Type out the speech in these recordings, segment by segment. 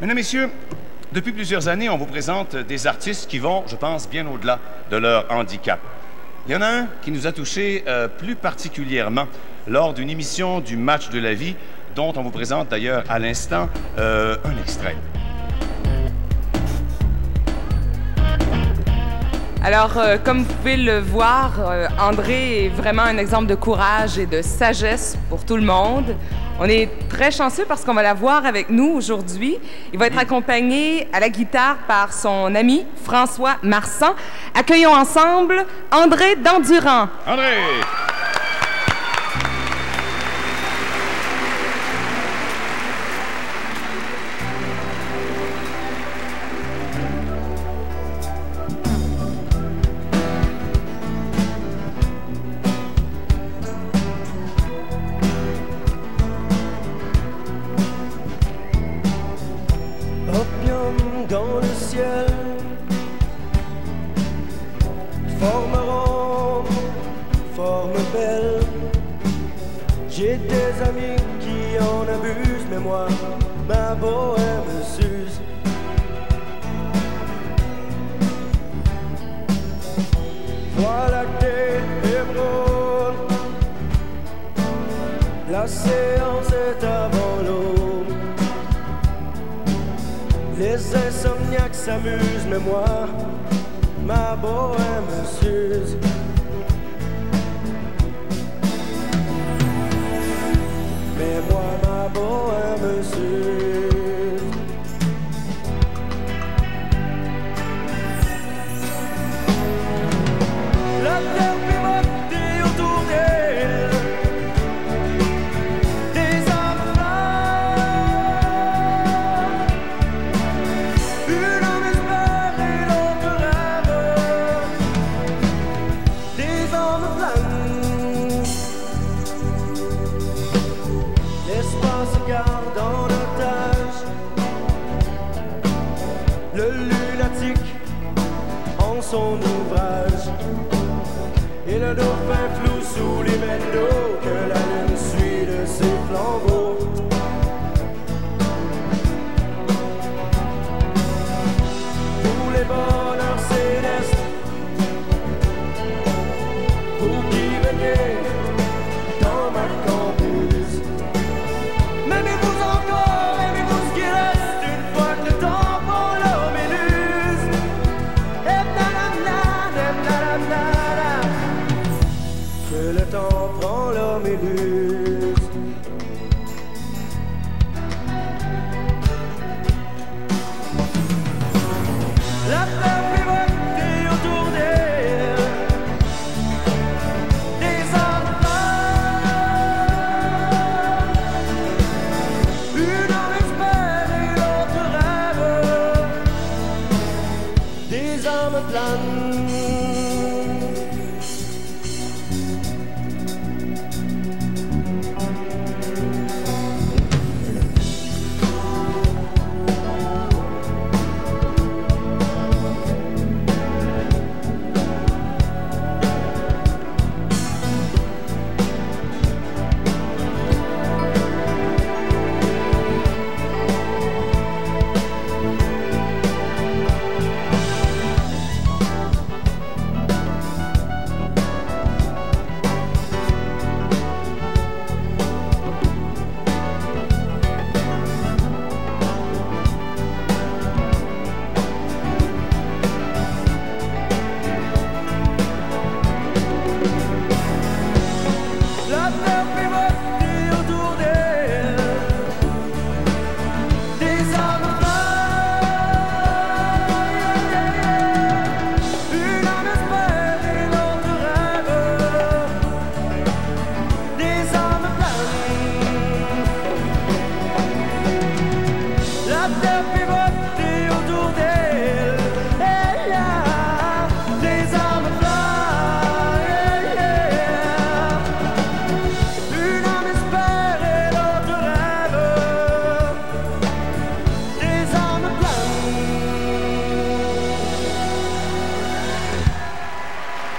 Mesdames, Messieurs, depuis plusieurs années, on vous présente des artistes qui vont, je pense, bien au-delà de leur handicap. Il y en a un qui nous a touchés plus particulièrement lors d'une émission du Match de la vie, dont on vous présente d'ailleurs à l'instant un extrait. Alors, comme vous pouvez le voir, André est vraiment un exemple de courage et de sagesse pour tout le monde. On est très chanceux parce qu'on va la voir avec nous aujourd'hui. Il va être accompagné à la guitare par son ami François Marsan. Accueillons ensemble André Dandurand. André! Dans le ciel, forme ronde, forme belle. J'ai des amis qui en abusent, mais moi, ma bohème me s'use. Voie lactée, émeraude, la séance est avant l'eau. Les insomniaques s'amusent, mais moi, ma bohème me s'use. Mais moi, ma bohème me s'use. La terre pivote autour d'elle. Son ouvrage et le dauphin flou sous les mètres d'eau que la lune suit de ses flambeaux. Pour les bonheurs célestes, vous qui veniez dans ma campus, m'aimez-vous encore, aimez-vous ce qui reste une fois que le temps prend l'homme élu. Que le temps prend l'homme élu. La terre pivote autour d'elle. Des âmes une âme espère et l'autre rêve. Des âmes planes.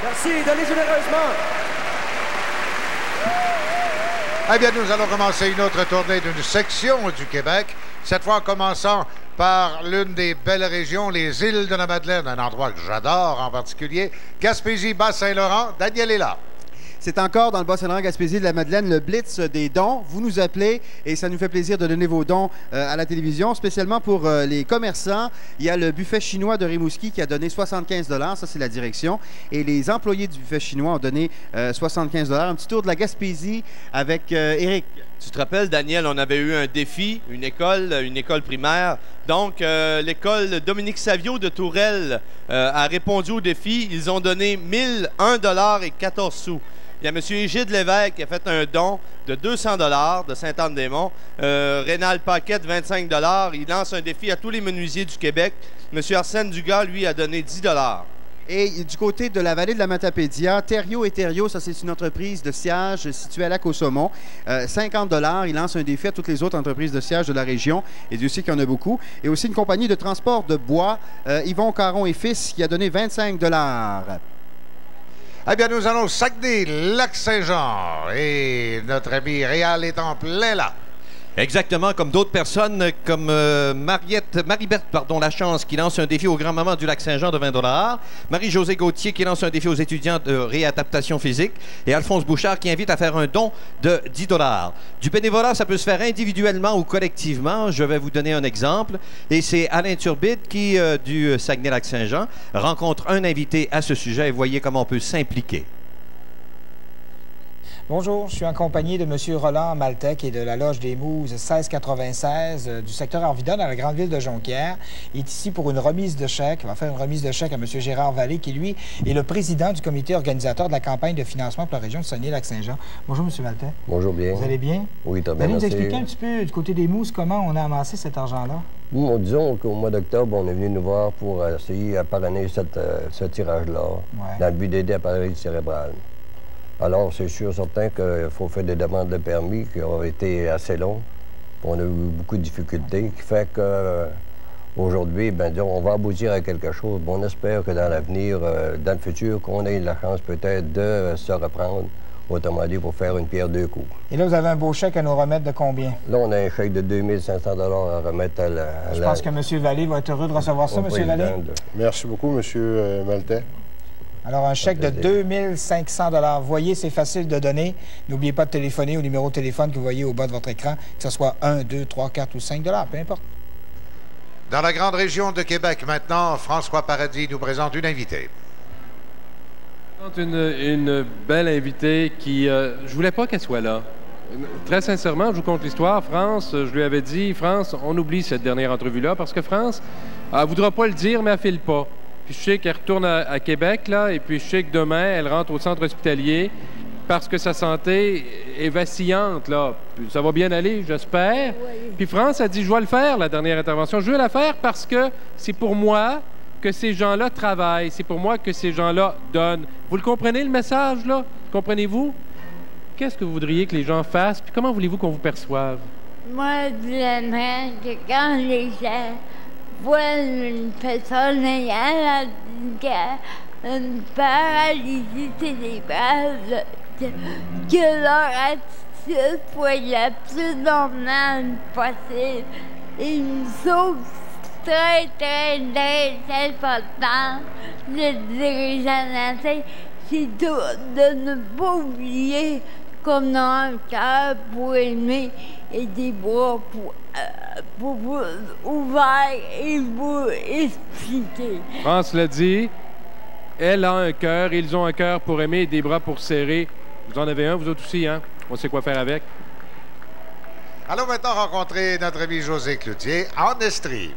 Merci, donnez généreusement. Eh bien, nous allons commencer une autre tournée d'une section du Québec, cette fois en commençant par l'une des belles régions, les îles de la Madeleine, un endroit que j'adore en particulier, Gaspésie, Bas-Saint-Laurent. Daniel est là. C'est encore dans le Bas-Saint-Laurent, Gaspésie, de la Madeleine, le Blitz des dons. Vous nous appelez et ça nous fait plaisir de donner vos dons à la télévision, spécialement pour les commerçants. Il y a le buffet chinois de Rimouski qui a donné 75 $, ça c'est la direction. Et les employés du buffet chinois ont donné 75 $. Un petit tour de la Gaspésie avec Éric. Tu te rappelles, Daniel, on avait eu un défi, une école primaire. Donc, l'école Dominique Savio de Tourelle a répondu au défi. Ils ont donné 1001 $ et 14 sous. Il y a M. Égide Lévesque qui a fait un don de 200 $ de Sainte-Anne-des-Monts. Rénal Paquette, 25 $. Il lance un défi à tous les menuisiers du Québec. M. Arsène Dugas, lui, a donné 10 $. Et du côté de la vallée de la Matapédia, Thériault et Thériault, ça c'est une entreprise de sciage située à Lac-au-Saumon. 50 $, il lance un défi à toutes les autres entreprises de sciage de la région, et Dieu sait qu'il y en a beaucoup. Et aussi une compagnie de transport de bois, Yvon Caron et Fils, qui a donné 25 $. Eh bien, nous allons au Saguenay, Lac-Saint-Jean, et notre ami Réal est en plein là. Exactement, comme d'autres personnes, comme Marie-Berthe Lachance, qui lance un défi aux grands-mamans du Lac-Saint-Jean de 20 $. Marie-Josée Gauthier, qui lance un défi aux étudiants de réadaptation physique. Et Alphonse Bouchard, qui invite à faire un don de 10 $. Du bénévolat, ça peut se faire individuellement ou collectivement. Je vais vous donner un exemple. Et c'est Alain Turbide, qui, du Saguenay-Lac-Saint-Jean, rencontre un invité à ce sujet. Et voyez comment on peut s'impliquer. Bonjour, je suis en compagnie de M. Roland Maltais, qui est de la Loge des Mouses 1696 du secteur Arvida, dans la grande ville de Jonquière. Il est ici pour une remise de chèque. Il va faire une remise de chèque à M. Gérard Vallée, qui, lui, est le président du comité organisateur de la campagne de financement pour la région de Saguenay-Lac-Saint-Jean. Bonjour, M. Maltais. Bonjour, bien. Vous allez bien? Oui, très bien, Vous allez nous merci. expliquer un petit peu, du côté des Mouses, comment on a amassé cet argent-là? Bon, disons qu'au mois d'octobre, on est venu nous voir pour essayer à parrainer ce tirage-là, dans le but d'aider à paralysie cérébrale. Alors, c'est sûr, certain qu'il faut faire des demandes de permis qui ont été assez longues. On a eu beaucoup de difficultés, qui fait qu'aujourd'hui, ben, disons, on va aboutir à quelque chose. Bon, on espère que dans l'avenir, dans le futur, qu'on ait la chance peut-être de se reprendre, autrement dit, pour faire une pierre deux coups. Et là, vous avez un beau chèque à nous remettre de combien? Là, on a un chèque de 2500 $ à remettre à la... Je pense que M. Vallée va être heureux de recevoir ça, M. Vallée. Merci beaucoup, M. Maltais. Alors, un chèque de 2500 $. Voyez, c'est facile de donner. N'oubliez pas de téléphoner au numéro de téléphone que vous voyez au bas de votre écran, que ce soit 1, 2, 3, 4 ou 5 $, peu importe. Dans la grande région de Québec, maintenant, François Paradis nous présente une invitée. Une belle invitée qui... je voulais pas qu'elle soit là. Très sincèrement, je vous conte l'histoire. France, je lui avais dit, France, on oublie cette dernière entrevue-là parce que France, elle ne voudra pas le dire, mais elle ne file pas. Puis je sais qu'elle retourne à Québec, là, et puis je sais que demain, elle rentre au centre hospitalier parce que sa santé est vacillante, là. Puis ça va bien aller, j'espère. Oui. Puis France a dit, je vais le faire, la dernière intervention. Je veux la faire parce que c'est pour moi que ces gens-là travaillent. C'est pour moi que ces gens-là donnent. Vous le comprenez, le message, là? Comprenez-vous? Qu'est-ce que vous voudriez que les gens fassent? Puis comment voulez-vous qu'on vous perçoive? Moi, j'aimerais que quand les gens voient une personne ayant une paralysie cérébrale, que leur attitude soit la plus normale possible. Et une chose très, très, très importante, le dirigeant de la tête, c'est de ne pas oublier qu'on a un cœur pour aimer et des bras pour vous ouverts et vous expliquer. France l'a dit, elle a un cœur, ils ont un cœur pour aimer et des bras pour serrer. Vous en avez un, vous autres aussi, hein? On sait quoi faire avec. Allons maintenant rencontrer notre ami José Cloutier en Estrie.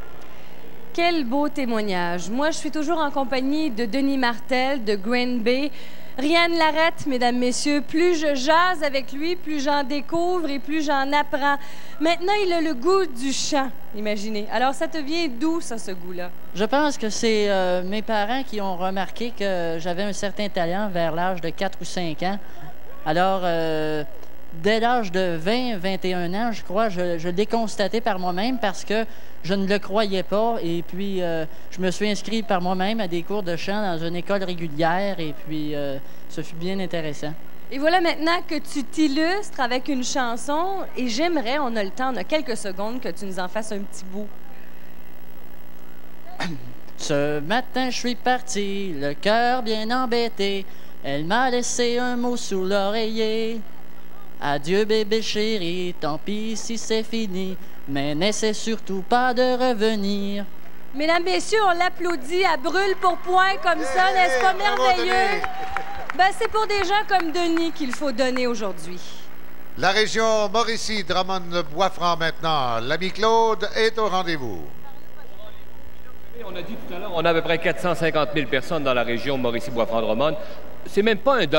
Quel beau témoignage. Moi, je suis toujours en compagnie de Denis Martel, de Green Bay. Rien ne l'arrête, mesdames, messieurs. Plus je jase avec lui, plus j'en découvre et plus j'en apprends. Maintenant, il a le goût du chant, imaginez. Alors, ça te vient d'où, ça, ce goût-là? Je pense que c'est mes parents qui ont remarqué que j'avais un certain talent vers l'âge de 4 ou 5 ans. Alors, dès l'âge de 20, 21 ans, je crois, je l'ai constaté par moi-même parce que je ne le croyais pas. Et puis, je me suis inscrit par moi-même à des cours de chant dans une école régulière. Et puis, ce fut bien intéressant. Et voilà maintenant que tu t'illustres avec une chanson et j'aimerais, on a le temps, on a quelques secondes, que tu nous en fasses un petit bout. Ce matin, je suis parti, le cœur bien embêté. Elle m'a laissé un mot sous l'oreiller. Adieu bébé chéri, tant pis si c'est fini, mais n'essaie surtout pas de revenir. Mesdames, messieurs, on l'applaudit à brûle pour point comme ça, n'est-ce pas merveilleux? Ben, c'est pour des gens comme Denis qu'il faut donner aujourd'hui. La région Mauricie-Drummond-Bois-Franc maintenant. L'ami Claude est au rendez-vous. On a dit tout à l'heure, on a à peu près 450 000 personnes dans la région Mauricie-Bois-Franc-Drummond. C'est même pas $1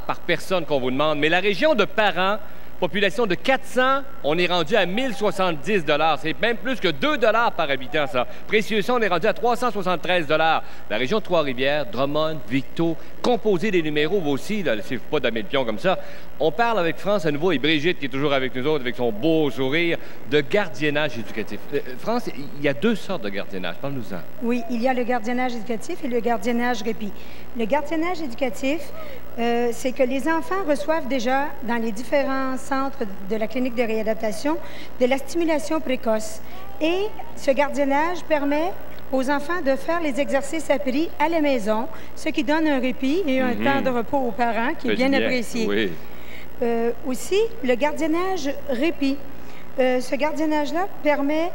par personne qu'on vous demande, mais la région de Parent, population de 400, on est rendu à 1070 $. C'est même plus que 2 $ par habitant, ça. Précieux, on est rendu à 373 $. La région de Trois-Rivières, Drummond, Victo, composez des numéros, vous aussi, là, laissez-vous pas damer le pion comme ça. On parle avec France à nouveau et Brigitte, qui est toujours avec nous autres, avec son beau sourire, de gardiennage éducatif. France, il y a 2 sortes de gardiennage. Parle-nous-en. Oui, il y a le gardiennage éducatif et le gardiennage répit. Le gardiennage éducatif, c'est que les enfants reçoivent déjà dans les différents centres de la clinique de réadaptation de la stimulation précoce. Et ce gardiennage permet aux enfants de faire les exercices appris à la maison, ce qui donne un répit et un temps de repos aux parents qui est bien apprécié. Oui. Aussi, le gardiennage répit. Ce gardiennage-là permet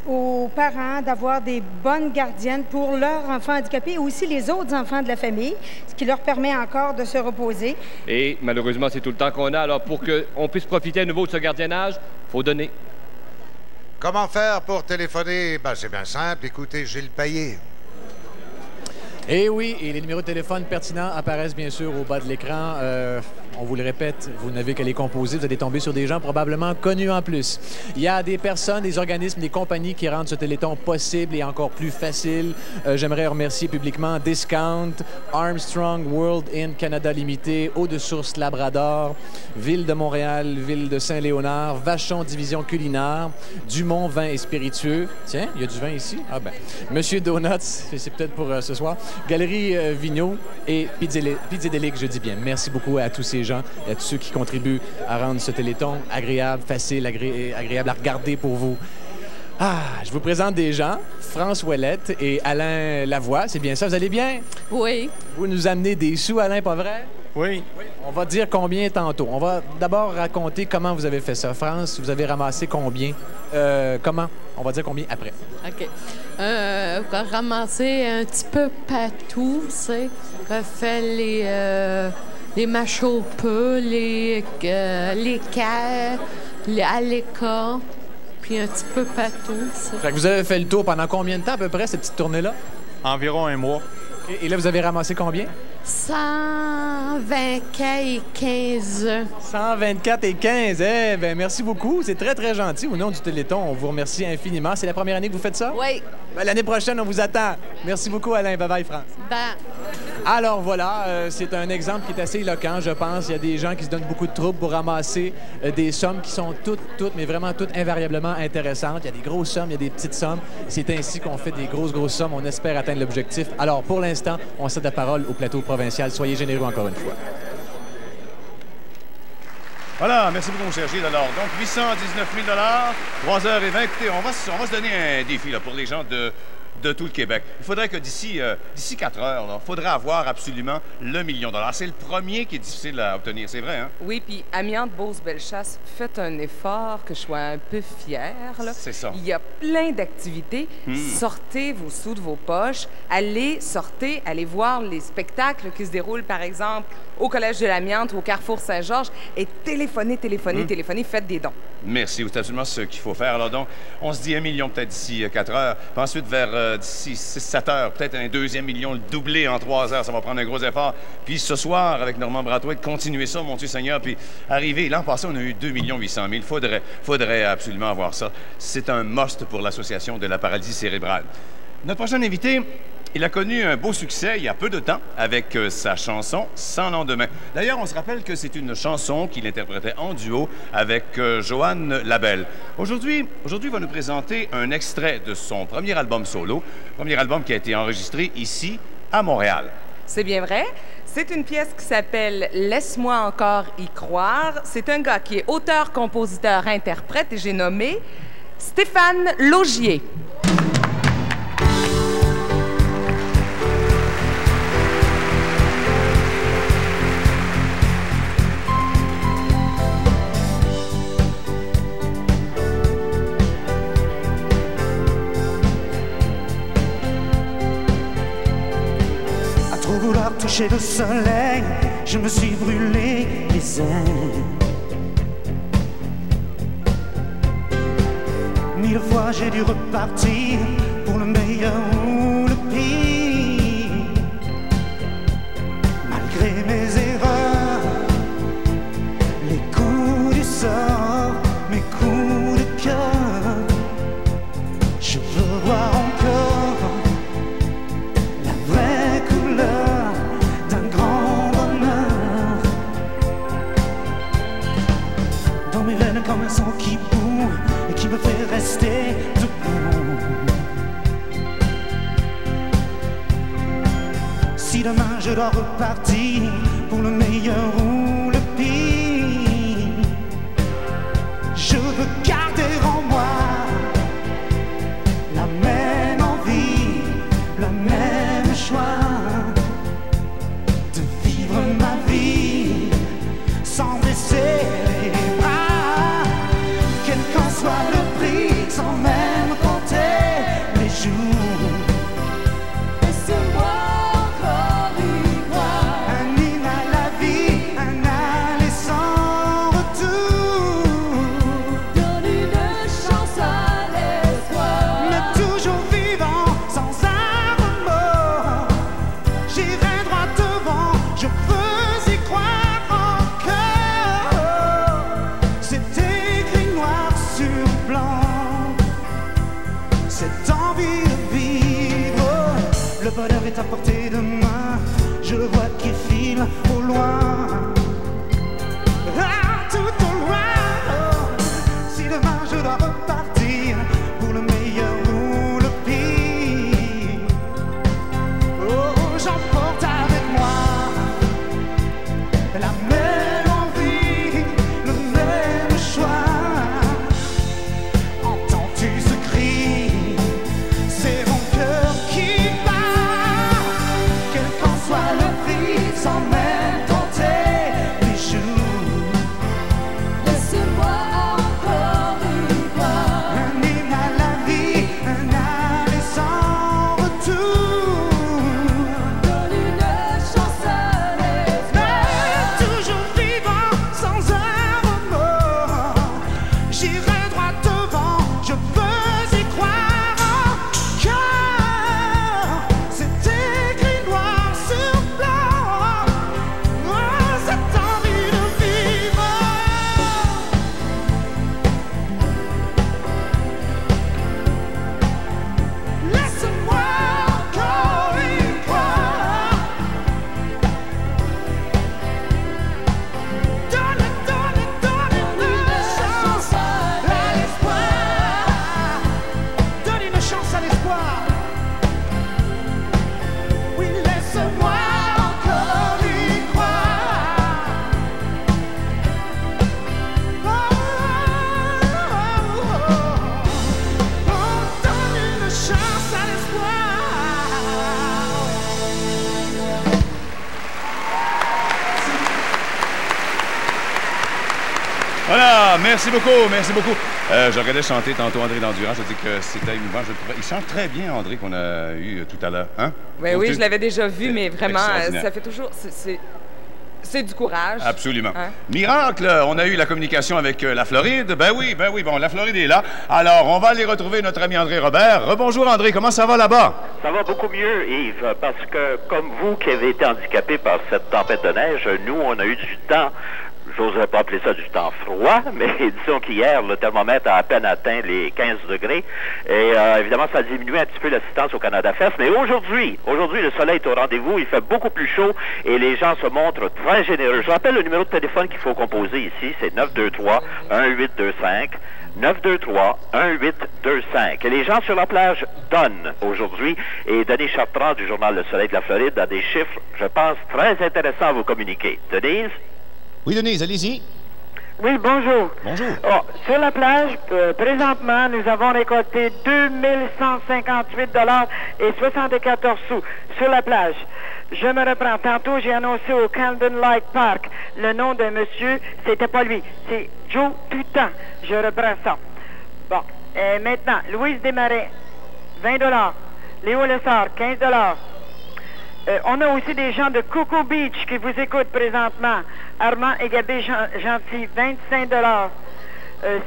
aux parents d'avoir des bonnes gardiennes pour leurs enfants handicapés et aussi les autres enfants de la famille, ce qui leur permet encore de se reposer. Et malheureusement, c'est tout le temps qu'on a. Alors, pour qu'on puisse profiter à nouveau de ce gardiennage, il faut donner. Comment faire pour téléphoner? Ben, c'est bien simple. Écoutez Gilles Payet. Eh oui, et les numéros de téléphone pertinents apparaissent bien sûr au bas de l'écran. On vous le répète, vous n'avez qu'à les composer. Vous allez tomber sur des gens probablement connus en plus. Il y a des personnes, des organismes, des compagnies qui rendent ce Téléthon possible et encore plus facile. J'aimerais remercier publiquement Discount, Armstrong World Inn Canada Limité, Eau de Source Labrador, Ville de Montréal, Ville de Saint-Léonard, Vachon Division Culinaire, Dumont Vin et Spiritueux. Tiens, il y a du vin ici? Ah ben. Monsieur Donuts, c'est peut-être pour ce soir. Galerie Vigneault et Pizzadelic, je dis bien. Merci beaucoup à tous ces gens et à tous ceux qui contribuent à rendre ce Téléthon agréable, facile, agréable à regarder pour vous. Ah, je vous présente des gens, France Ouellette et Alain Lavoie. C'est bien ça, vous allez bien? Oui. Vous nous amenez des sous, Alain, pas vrai? Oui. On va dire combien tantôt. On va d'abord raconter comment vous avez fait ça. France, vous avez ramassé combien? Comment? On va dire combien après. OK. Ramasser un petit peu partout, tu sais. Refait les machopeux, les caires, les alécas, puis un petit peu partout, ça. Fait que vous avez fait le tour pendant combien de temps à peu près, cette petite tournée-là? Environ 1 mois. Et là, vous avez ramassé combien? 124 et 15. 124 et 15. Eh bien, merci beaucoup. C'est très, très gentil. Au nom du Téléthon, on vous remercie infiniment. C'est la première année que vous faites ça? Oui. Ben, l'année prochaine, on vous attend. Merci beaucoup, Alain. Bye-bye, France. Ben. Alors, voilà. C'est un exemple qui est assez éloquent, je pense. Il y a des gens qui se donnent beaucoup de troubles pour ramasser des sommes qui sont toutes, mais vraiment toutes invariablement intéressantes. Il y a des grosses sommes, il y a des petites sommes. C'est ainsi qu'on fait des grosses sommes. On espère atteindre l'objectif. Alors, pour l'instant, on cède la parole au plateau provincial. Soyez généreux encore une fois. Voilà, merci beaucoup, mon cher Gilles. Alors, donc, 819 000 3h20. Écoutez, on va se donner un défi là, pour les gens de tout le Québec. Il faudrait que d'ici 4 heures, il faudrait avoir absolument le $1 million. C'est le premier qui est difficile à obtenir, c'est vrai, hein? Oui, puis Amiante, Beauce, Bellechasse, faites un effort que je sois un peu fière. C'est ça. Il y a plein d'activités. Sortez vos sous de vos poches. Allez voir les spectacles qui se déroulent, par exemple, au Collège de l'Amiante, au Carrefour Saint-Georges, et téléphonez, faites des dons. Merci, c'est absolument ce qu'il faut faire. Alors donc, on se dit 1 million peut-être d'ici 4 heures, puis ensuite vers d'ici 6-7 heures, peut-être un 2e million, le doubler en 3 heures, ça va prendre un gros effort. Puis ce soir, avec Normand Brathwaite, continuer ça, mon Dieu Seigneur, puis arriver. L'an passé, on a eu 2 800 000. Faudrait absolument avoir ça. C'est un must pour l'Association de la paralysie cérébrale. Notre prochain invité, il a connu un beau succès il y a peu de temps avec sa chanson « Sans lendemain ». D'ailleurs, on se rappelle que c'est une chanson qu'il interprétait en duo avec Joanne Labelle. Aujourd'hui, il va nous présenter un extrait de son premier album solo, premier album qui a été enregistré ici, à Montréal. C'est bien vrai. C'est une pièce qui s'appelle « Laisse-moi encore y croire ». C'est un gars qui est auteur, compositeur, interprète, et j'ai nommé Stéphane Laugier. Vouloir toucher le soleil, je me suis brûlé les ailes. 1000 fois j'ai dû repartir pour le meilleur ou le pire. Malgré mes erreurs, les coups du sort, mes coups de cœur, je veux voir encore la vraie couleur d'un grand bonheur. Dans mes veines comme un sang qui bout et qui me fait rester debout. Si demain je dois repartir pour le meilleur ou le pire, je veux garder en moi la même envie, le même choix de vivre ma vie sans baisser les bras, quel qu'en soit le prix, sans même compter les jours. Laisse-moi encore y croire. Un hymne à la vie, un aller sans retour. Donne une chance à l'espoir. Mais toujours vivant, sans un remords. J'irai droit devant, je veux y croire encore. C'est écrit noir sur blanc, cette envie de vivre. Le bonheur est à portée de main, je le vois qui file au loin. Ah, tout au loin. Si demain je dois repartir pour le meilleur ou le pire, oh, j'emporte avec moi la même envie, le même choix. Entends-tu ce cri? C'est mon cœur qui bat, quel qu'en soit le prix, sans même compter les jours. Laisse-moi encore y croire. Un hymne à la vie, un aller sans retour. Donne une chance à l'espoir. Toujours vivant, sans un remords. J'irai droit devant, je veux y croire encore. C'est écrit noir sur blanc, oh, cette envie de vivre. Laisse-moi encore y croire. Donne une chance à l'espoir. Donne une chance à l'espoir. Oui, laisse-moi encore y croire. Donne une chance à l'espoir. Voilà, merci beaucoup, merci beaucoup. Je regardais chanter tantôt André Dandurand, je dis que c'était émouvant. Je le trouvais. Il chante très bien, André, qu'on a eu tout à l'heure. Hein? Oui, oui, je l'avais déjà vu, mais vraiment, extraordinaire. ça fait toujours... C'est du courage. Absolument. Hein? Miracle, on a eu la communication avec la Floride. Ben oui, bon, la Floride est là. Alors, on va aller retrouver notre ami André Robert. Rebonjour André, comment ça va là-bas? Ça va beaucoup mieux, Yves, parce que comme vous qui avez été handicapé par cette tempête de neige, nous, on a eu du temps j'oserais pas appeler ça du temps froid, mais disons qu'hier, le thermomètre a à peine atteint les 15 degrés. Et évidemment, ça a diminué un petit peu l'assistance au Canada Fest. Mais aujourd'hui, le soleil est au rendez-vous. Il fait beaucoup plus chaud et les gens se montrent très généreux. Je rappelle le numéro de téléphone qu'il faut composer ici. C'est 923-1825. 923-1825. Et les gens sur la plage donnent aujourd'hui. Et Denis Chartrand du Journal Le Soleil de la Floride a des chiffres, je pense, très intéressants à vous communiquer. Denise? Oui, Denise, allez-y. Oui, bonjour. Bonjour. Oh, sur la plage, présentement, nous avons récolté 2158 $ et 74 sous sur la plage. Je me reprends. Tantôt, j'ai annoncé au Camden Lake Park le nom d'un monsieur. C'était pas lui. C'est Joe Tutan. Je reprends ça. Bon. Maintenant, Louise Desmarais, 20 $. Léo Lessard, 15 $. On a aussi des gens de Cocoa Beach qui vous écoutent présentement. Armand et Gabé Gentil, 25 $.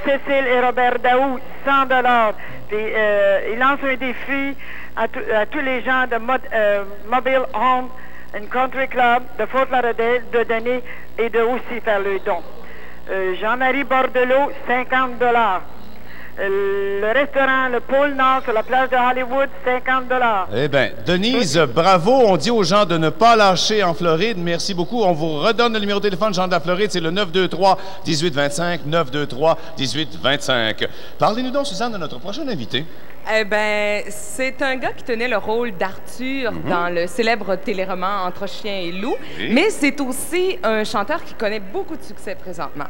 Cécile et Robert Daou, 100 $. Puis, ils lancent un défi à tous les gens de Mobile Home and Country Club de Fort Lauderdale de donner et de aussi faire le don. Jean-Marie Bordelot, 50 $. Le restaurant, le pôle Nord sur la plage de Hollywood, 50 $. Eh bien, Denise, bravo. On dit aux gens de ne pas lâcher en Floride. Merci beaucoup. On vous redonne le numéro de téléphone, Jean de la Floride. C'est le 923-1825. 923-1825. Parlez-nous donc, Suzanne, de notre prochain invité. Eh bien, c'est un gars qui tenait le rôle d'Arthur dans le célèbre téléroman Entre chien et loup. Mais c'est aussi un chanteur qui connaît beaucoup de succès présentement.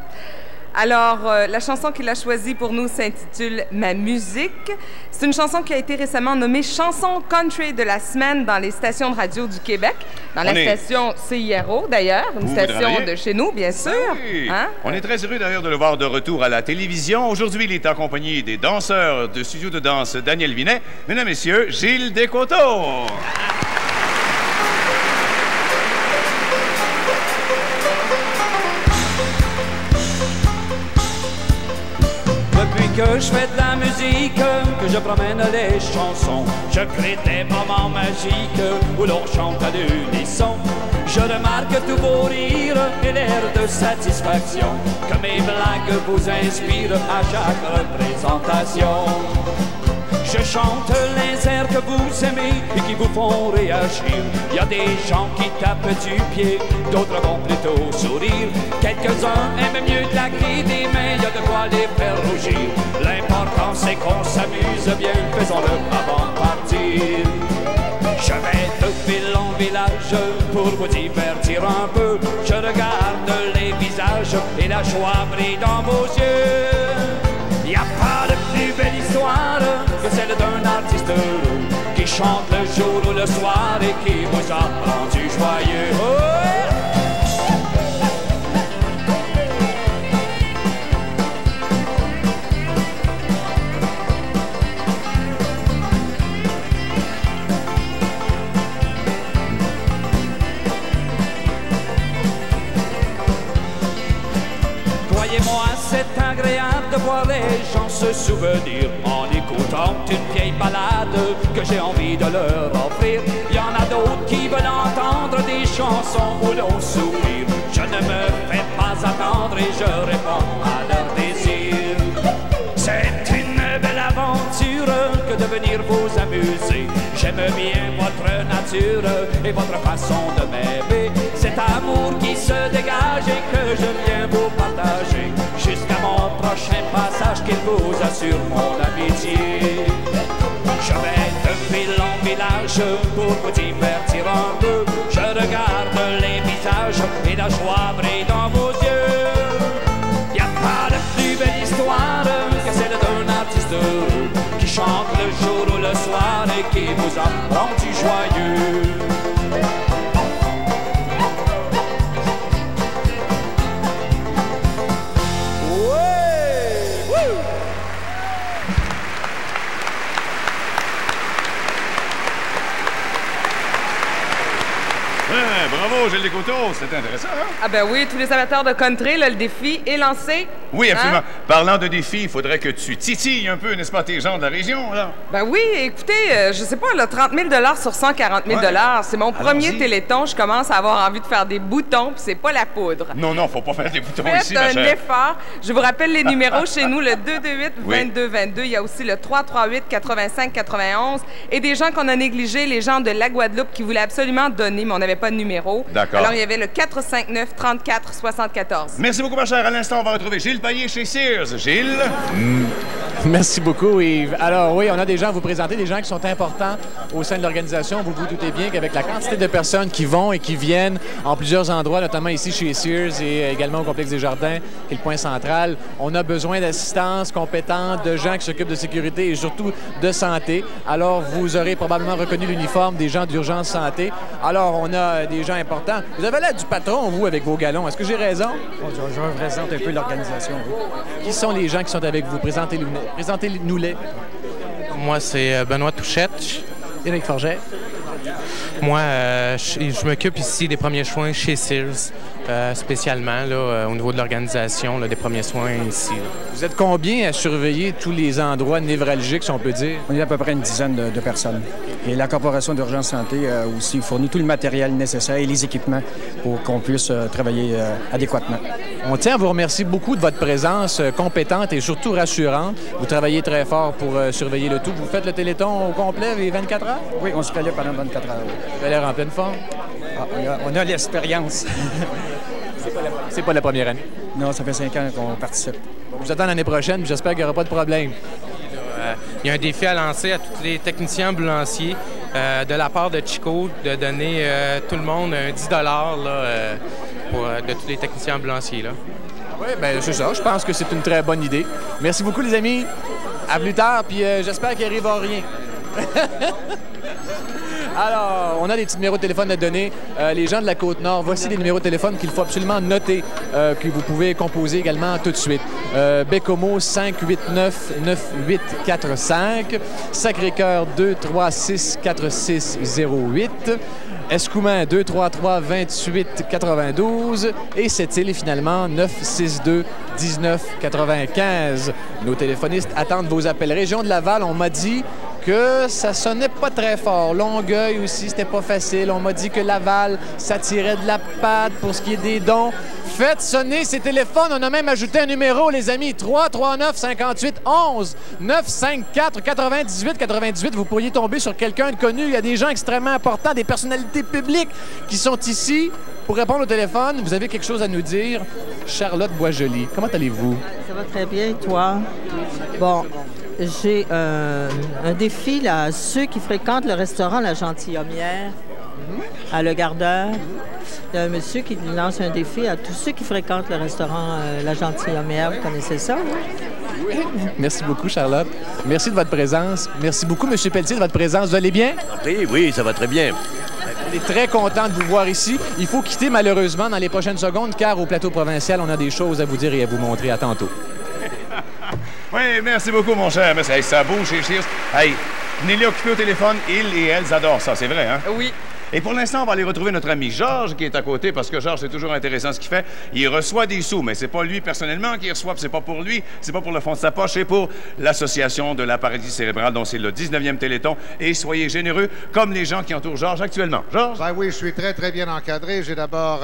Alors, la chanson qu'il a choisie pour nous s'intitule « Ma musique ». C'est une chanson qui a été récemment nommée « Chanson country de la semaine » dans les stations de radio du Québec, dans la station CIRO d'ailleurs, une station de chez nous, bien sûr. Oui. Hein? On est très heureux d'ailleurs de le voir de retour à la télévision. Aujourd'hui, il est accompagné des danseurs de studio de danse Daniel Vinet. Mesdames et messieurs, Gilles Descoteaux. Depuis que je fais de la musique, que je promène les chansons, je crée des moments magiques où l'on chante à l'unisson. Je remarque tous vos rires et l'air de satisfaction, que mes blagues vous inspirent à chaque représentation. Je chante les airs que vous aimez et qui vous font réagir. Il y a des gens qui tapent du pied, d'autres vont plutôt sourire. Quelques-uns aiment mieux claquer des mains, il y a de quoi les faire rougir. L'important c'est qu'on s'amuse bien, faisons-le avant de partir. Je vais de ville en village pour vous divertir un peu. Je regarde les visages et la joie brille dans vos yeux. Y a pas de plus belle histoire que celle d'un artiste heureux qui chante le jour ou le soir et qui vous a rendu joyeux. Oh! Croyez-moi, c'est agréable de voir les gens se souvenir en écoutant une vieille ballade que j'ai envie de leur offrir. Il y en a d'autres qui veulent entendre des chansons où l'on sourire. Je ne me fais pas attendre et je réponds à leur désir. C'est une belle aventure que de venir vous amuser. J'aime bien votre nature et votre façon de m'aimer. Cet amour qui se dégage et que je viens vous partager jusqu'à mon prochain passage qu'il vous assure mon amitié. Je vais de ville en village pour vous divertir un peu. Je regarde les visages et la joie brille dans vos yeux. Y a pas de plus belle histoire que celle d'un artiste heureux qui chante le jour ou le soir et qui vous a rendu joyeux. Bravo, Gilles Descoteaux, c'était intéressant, hein? Ah ben oui, tous les amateurs de country, là, le défi est lancé. Oui, absolument. Hein? Parlant de défis, il faudrait que tu titilles un peu, n'est-ce pas, tes gens de la région, là? Ben oui, écoutez, je sais pas, là, 30 000 sur 140 000 c'est mon premier téléthon. Je commence à avoir envie de faire des boutons, puis c'est pas la poudre. Non, non, faut pas faire des boutons ici, ma Faites un chère. effort. Je vous rappelle les numéros chez nous, le 228-2222. Oui. Il y a aussi le 338-85-91. Et des gens qu'on a négligés, les gens de la Guadeloupe qui voulaient absolument donner, mais on n'avait pas de numéro. D'accord. Alors, il y avait le 459-34-74. Merci beaucoup, ma chère. À l'instant, on va retrouver Gilles Payet chez Sears. Gilles? Merci beaucoup, Yves. Alors oui, on a des gens à vous présenter, des gens qui sont importants au sein de l'organisation. Vous vous doutez bien qu'avec la quantité de personnes qui vont et qui viennent en plusieurs endroits, notamment ici chez Sears et également au Complexe des Jardins, qui est le point central, on a besoin d'assistance compétente, de gens qui s'occupent de sécurité et surtout de santé. Alors, vous aurez probablement reconnu l'uniforme des gens d'urgence santé. Alors, on a des gens importants. Vous avez l'air du patron, vous, avec vos galons. Est-ce que j'ai raison? Je représente un peu l'organisation, oui. Qui sont les gens qui sont avec vous? Présentez-nous-les. Moi, c'est Benoît Touchette. Éric Forget. Moi, je m'occupe ici des premiers soins chez Sears, spécialement là, au niveau de l'organisation des premiers soins ici. Vous êtes combien à surveiller tous les endroits névralgiques, si on peut dire? On est à peu près une dizaine de personnes. Et la Corporation d'urgence santé aussi fournit tout le matériel nécessaire et les équipements pour qu'on puisse travailler adéquatement. On tient à vous remercier beaucoup de votre présence compétente et surtout rassurante. Vous travaillez très fort pour surveiller le tout. Vous faites le Téléthon au complet les 24 heures? Oui, on se fait là pendant 24 heures. Vous avez l'air en pleine forme? Ah, on a l'expérience. C'est pas la première année? Non, ça fait 5 ans qu'on participe. On vous attend l'année prochaine, j'espère qu'il n'y aura pas de problème. Il y a un défi à lancer à tous les techniciens ambulanciers de la part de Chico de donner tout le monde un 10 de tous les techniciens ambulanciers. Là. Oui, bien c'est ça. Je pense que c'est une très bonne idée. Merci beaucoup, les amis. À plus tard, puis j'espère qu'il n'arrivera rien. Alors, on a des petits numéros de téléphone à donner. Les gens de la Côte-Nord, voici les numéros de téléphone qu'il faut absolument noter, que vous pouvez composer également tout de suite. Bécomo, 589-9845. Sacré-Cœur, 236-4608. Escoumins, 233-2892. Et Sept-Îles, finalement, 962-1995. Nos téléphonistes attendent vos appels. Région de Laval, on m'a dit que ça sonnait pas très fort. Longueuil aussi, c'était pas facile. On m'a dit que Laval, ça tirait de la patte pour ce qui est des dons. Faites sonner ces téléphones. On a même ajouté un numéro, les amis. 339-58-11. 954-98-98. Vous pourriez tomber sur quelqu'un de connu. Il y a des gens extrêmement importants, des personnalités publiques qui sont ici pour répondre au téléphone. Vous avez quelque chose à nous dire? Charlotte Boisjoli, comment allez-vous? Ça va très bien, toi? Bon, j'ai un défi là, à ceux qui fréquentent le restaurant La Gentilhommière à Le Gardeur. Il y a un monsieur qui lance un défi à tous ceux qui fréquentent le restaurant La Gentilhommière. Vous connaissez ça, oui? Merci beaucoup, Charlotte. Merci de votre présence. Merci beaucoup, M. Pelletier, de votre présence. Vous allez bien? Oui, oui, ça va très bien. On est très content de vous voir ici. Il faut quitter malheureusement dans les prochaines secondes, car au plateau provincial, on a des choses à vous dire et à vous montrer. À tantôt. Oui, merci beaucoup, mon cher. Merci. Hey, ça bouge chez Sears. Hey, venez-les occuper au téléphone. Ils et elles adorent ça, c'est vrai, hein? Oui. Et pour l'instant, on va aller retrouver notre ami Georges qui est à côté parce que Georges, c'est toujours intéressant ce qu'il fait. Il reçoit des sous, mais c'est pas lui personnellement qui reçoit, c'est pas pour lui, c'est pas pour le fond de sa poche, c'est pour l'Association de la paralysie cérébrale dont c'est le 19e Téléthon. Et soyez généreux comme les gens qui entourent Georges actuellement. Georges? Ben oui, je suis très, très bien encadré. J'ai d'abord,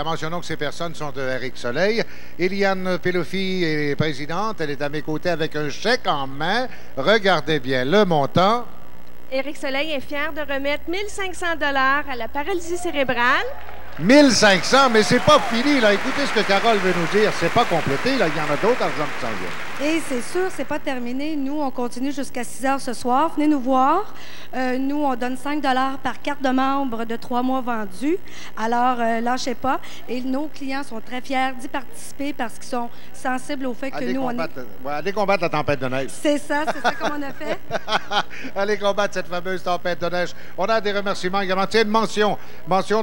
mentionnons que ces personnes sont de Éric Soleil. Eliane Pelofi est présidente. Elle est à mes côtés avec un chèque en main. Regardez bien le montant. Éric Soleil est fier de remettre 1 500 $ à la paralysie cérébrale. 1500, mais c'est pas fini, là. Écoutez ce que Carole veut nous dire. C'est pas complété, là. Il y en a d'autres argent qui s'en viennent. Et c'est sûr, c'est pas terminé. Nous, on continue jusqu'à 6 heures ce soir. Venez nous voir. Nous, on donne 5 $ par carte de membre de 3 mois vendus. Alors, lâchez pas. Et nos clients sont très fiers d'y participer parce qu'ils sont sensibles au fait que nous, on est... Allez combattre la tempête de neige. C'est ça comme on a fait. Allez combattre cette fameuse tempête de neige. On a des remerciements également. Tiens, une mention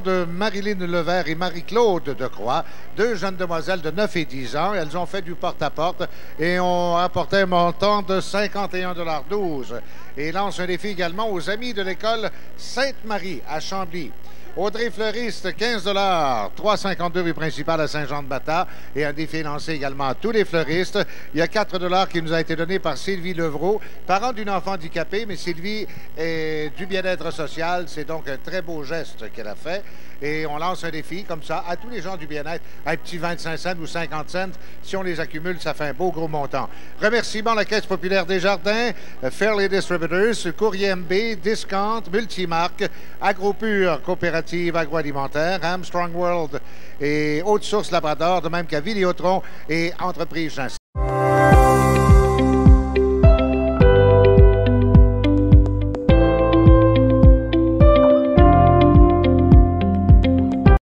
de Marilyn Levert et Marie-Claude Decroix, deux jeunes demoiselles de 9 et 10 ans. Elles ont fait du porte-à-porte et ont apporté un montant de 51,12 $. Et lancent un défi également aux amis de l'école Sainte-Marie à Chambly. Audrey Fleuriste, 15 3,52 rue principale à Saint-Jean-de-Bata. Et un défi lancé également à tous les fleuristes. Il y a 4 qui nous a été donné par Sylvie Levrault, parent d'une enfant handicapée, mais Sylvie est du bien-être social. C'est donc un très beau geste qu'elle a fait. Et on lance un défi comme ça à tous les gens du bien-être. Un petit 25 cents ou 50 cents. Si on les accumule, ça fait un beau gros montant. Remerciements à la Caisse populaire des Jardins, Fairley Distributors, Courrier MB, Discount, Multimarque, AgroPure, Coopérative agroalimentaire, Armstrong World et Haute Source Labrador, de même qu'à Vidéotron et Entreprise Jean.